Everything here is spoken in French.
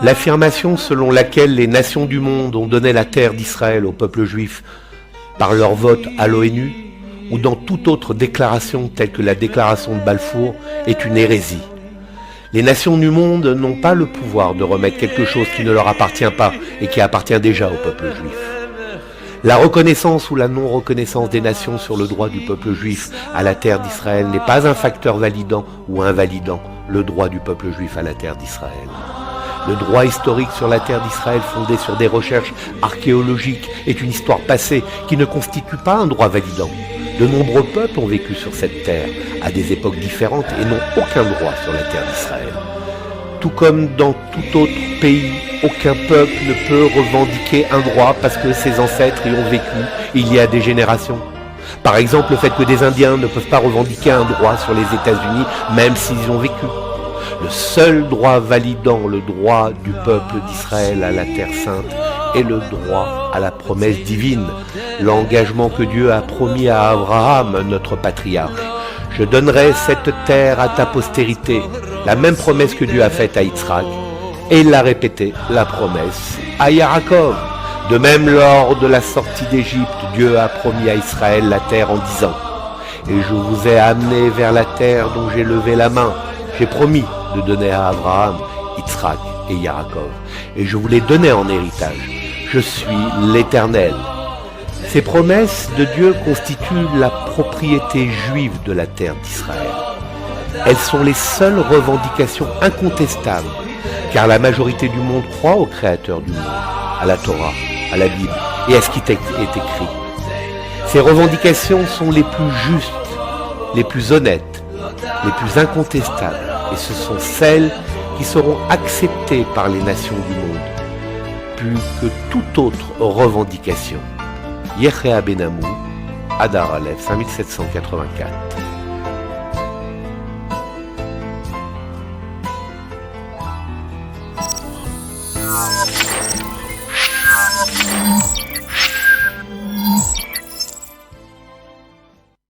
L'affirmation selon laquelle les nations du monde ont donné la terre d'Israël au peuple juif par leur vote à l'ONU ou dans toute autre déclaration telle que la déclaration de Balfour est une hérésie. Les nations du monde n'ont pas le pouvoir de remettre quelque chose qui ne leur appartient pas et qui appartient déjà au peuple juif. La reconnaissance ou la non-reconnaissance des nations sur le droit du peuple juif à la terre d'Israël n'est pas un facteur validant ou invalidant le droit du peuple juif à la terre d'Israël. Le droit historique sur la terre d'Israël fondé sur des recherches archéologiques est une histoire passée qui ne constitue pas un droit validant. De nombreux peuples ont vécu sur cette terre à des époques différentes et n'ont aucun droit sur la terre d'Israël. Tout comme dans tout autre pays, aucun peuple ne peut revendiquer un droit parce que ses ancêtres y ont vécu il y a des générations. Par exemple, le fait que des Indiens ne peuvent pas revendiquer un droit sur les États-Unis même s'ils y ont vécu. Le seul droit validant le droit du peuple d'Israël à la terre sainte est le droit à la promesse divine, l'engagement que Dieu a promis à Abraham, notre patriarche. Je donnerai cette terre à ta postérité, la même promesse que Dieu a faite à Yitzhak, et il l'a répété, la promesse à Yaakov. De même, lors de la sortie d'Égypte, Dieu a promis à Israël la terre en disant « Et je vous ai amené vers la terre dont j'ai levé la main. J'ai promis de donner à Abraham, Yitzhak et Yaakov, et je vous les donnais en héritage. Je suis l'Éternel. » Ces promesses de Dieu constituent la propriété juive de la terre d'Israël. Elles sont les seules revendications incontestables, car la majorité du monde croit au Créateur du monde, à la Torah, à la Bible et à ce qui est écrit. Ces revendications sont les plus justes, les plus honnêtes, les plus incontestables, et ce sont celles qui seront acceptées par les nations du monde, plus que toute autre revendication. Yechea Ben Amou, Adar Aleph, 5784.